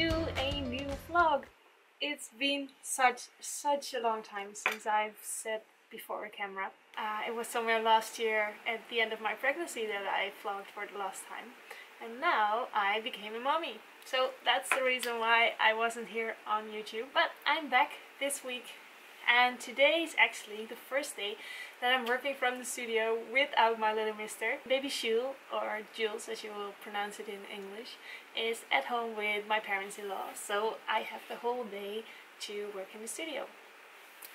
to a new vlog. It's been such a long time since I've sat before a camera. It was somewhere last year at the end of my pregnancy that I vlogged for the last time, and now I became a mommy. So that's the reason why I wasn't here on YouTube, but I'm back this week. And today is actually the first day that I'm working from the studio without my little mister. Baby Jules, or Jules as you will pronounce it in English, is at home with my parents-in-law. So I have the whole day to work in the studio.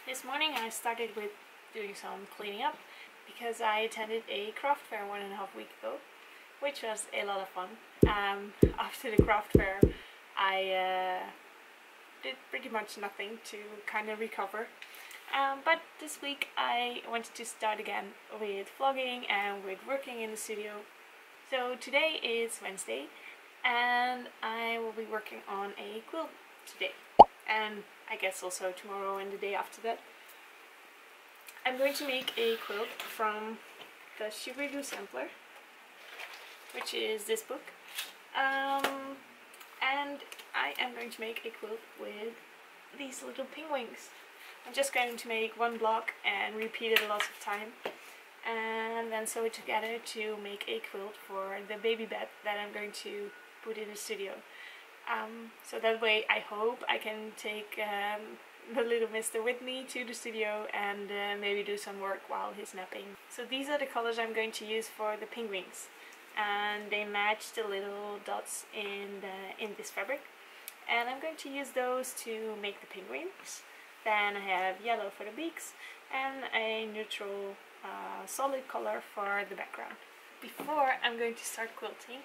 This morning I started with doing some cleaning up because I attended a craft fair 1.5 weeks ago, which was a lot of fun. After the craft fair I did pretty much nothing to kind of recover, but this week I wanted to start again with vlogging and with working in the studio. So today is Wednesday and I will be working on a quilt today, and I guess also tomorrow and the day after that. I'm going to make a quilt from the Sugaridoo Sampler, which is this book. And I am going to make a quilt with these little penguins. I'm just going to make one block and repeat it lots of time, and then sew it together to make a quilt for the baby bed that I'm going to put in the studio. So that way I hope I can take the little mister with me to the studio and maybe do some work while he's napping. So these are the colors I'm going to use for the penguins, and they match the little dots in this fabric, and I'm going to use those to make the penguins. Then I have yellow for the beaks and a neutral solid color for the background. Before I'm going to start quilting,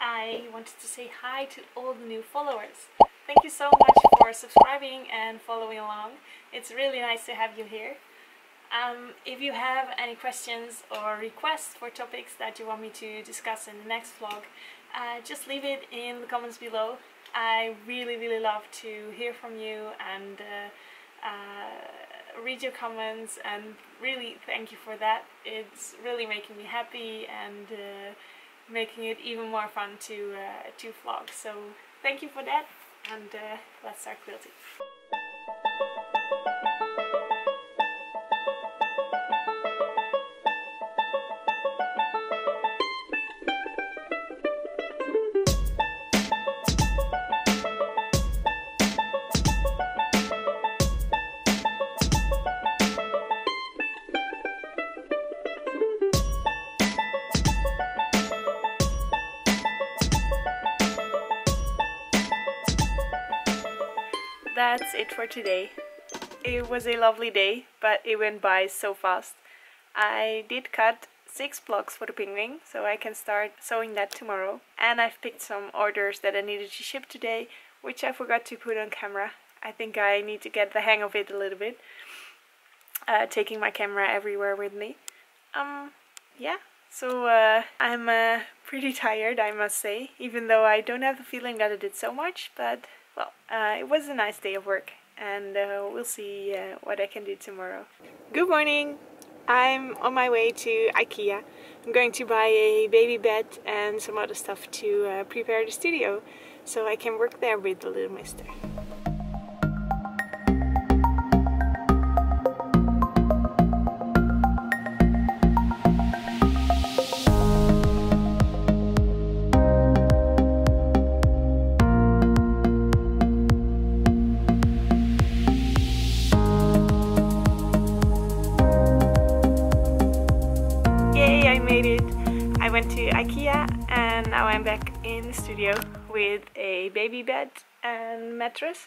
I wanted to say hi to all the new followers. Thank you so much for subscribing and following along. It's really nice to have you here. If you have any questions or requests for topics that you want me to discuss in the next vlog, just leave it in the comments below. I really love to hear from you and read your comments, and really thank you for that. It's really making me happy and making it even more fun to vlog. So thank you for that, and let's start quilting. That's it for today. It was a lovely day, but it went by so fast. I did cut 6 blocks for the penguin, so I can start sewing that tomorrow. And I've picked some orders that I needed to ship today, which I forgot to put on camera. I think I need to get the hang of it a little bit, taking my camera everywhere with me. Yeah, so I'm pretty tired, I must say, even though I don't have the feeling that I did so much, but well, it was a nice day of work, and we'll see what I can do tomorrow. Good morning! I'm on my way to IKEA. I'm going to buy a baby bed and some other stuff to prepare the studio, so I can work there with the little mister. I made it. I went to IKEA and now I'm back in the studio with a baby bed and mattress.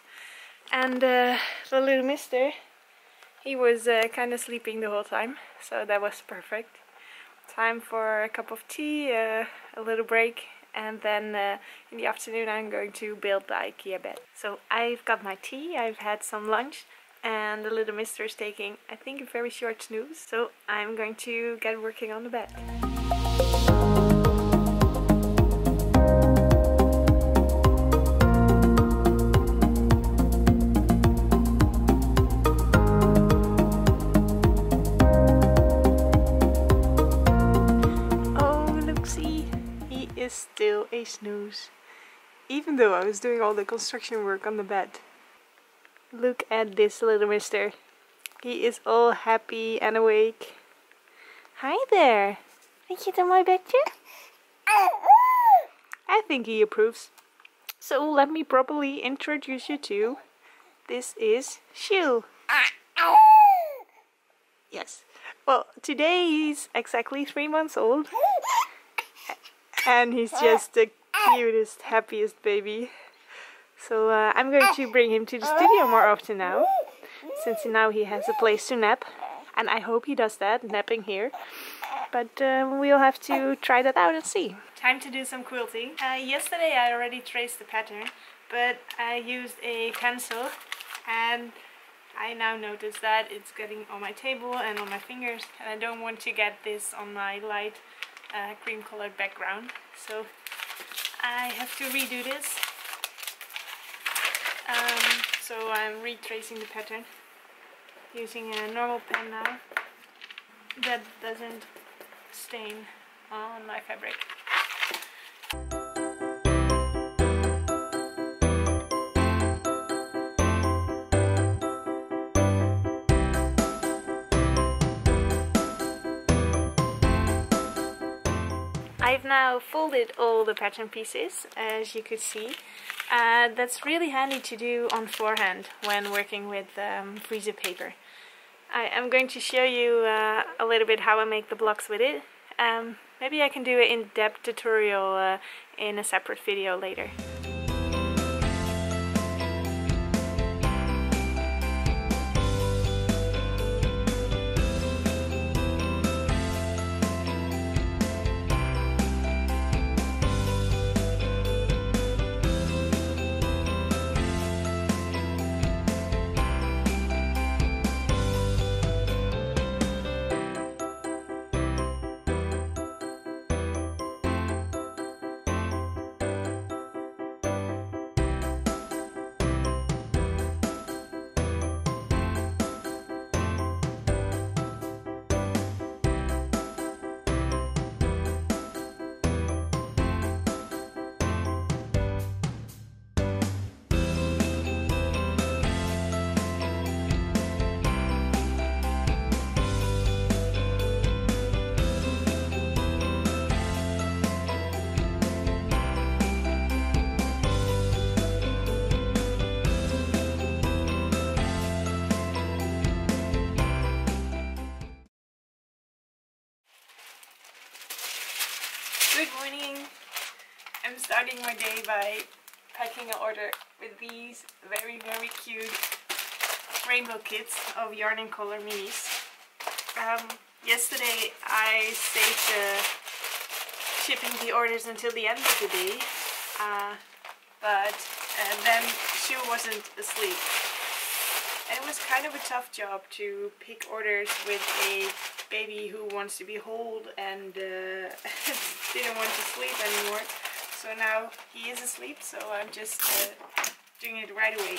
And the little mister, he was kind of sleeping the whole time, so that was perfect. Time for a cup of tea, a little break, and then in the afternoon I'm going to build the IKEA bed. So I've got my tea, I've had some lunch, and the little mister is taking, I think, a very short snooze, so I'm going to get working on the bed. Oh, look, see, he is still a snooze. even though I was doing all the construction work on the bed. Look at this little mister. He is all happy and awake. Hi there. Vind je het een mooi bedje? I think he approves. So let me properly introduce you to. This is Shoo. Yes. Well, today he's exactly 3 months old. And he's just the cutest, happiest baby. So I'm going to bring him to the studio more often now. Since now he has a place to nap. And I hope he does that, napping here. But we'll have to try that out and see. Time to do some quilting. Yesterday I already traced the pattern, but I used a pencil, and I now notice that it's getting on my table and on my fingers, and I don't want to get this on my light cream colored background. So I have to redo this. So I'm retracing the pattern using a normal pen now that doesn't stain on my fabric. I've now folded all the pattern pieces, as you could see. That's really handy to do on forehand when working with freezer paper. I am going to show you a little bit how I make the blocks with it. Maybe I can do an in-depth tutorial in a separate video later. Good morning! I'm starting my day by packing an order with these very cute rainbow kits of Yarn and Color minis. Yesterday I saved shipping the orders until the end of the day, but then Shoo wasn't asleep. And it was kind of a tough job to pick orders with a baby who wants to be held and didn't want to sleep anymore. So now he is asleep, so I'm just doing it right away.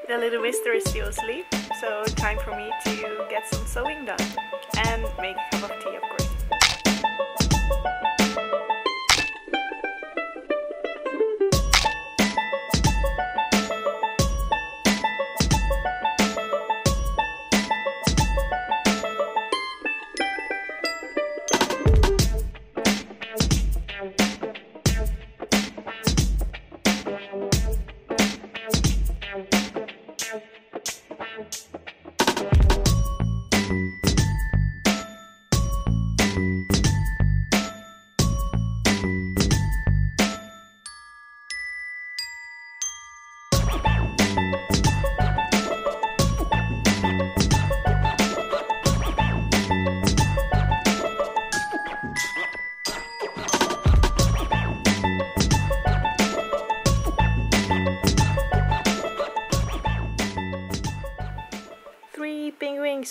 The little mister is still asleep, so time for me to get some sewing done and make a cup of tea, of course.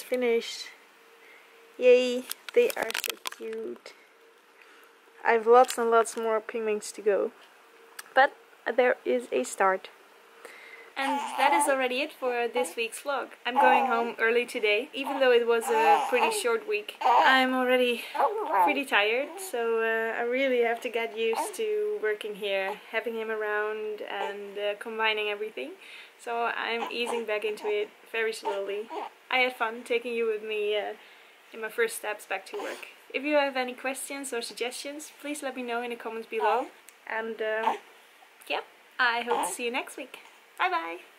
Finished. Yay, they are so cute. I have lots and lots more pink wings to go, but there is a start. And that is already it for this week's vlog. I'm going home early today, even though it was a pretty short week. I'm already pretty tired, so I really have to get used to working here, having him around and combining everything. So I'm easing back into it very slowly. I had fun taking you with me in my first steps back to work. If you have any questions or suggestions, please let me know in the comments below. And yeah, I hope to see you next week. Bye bye!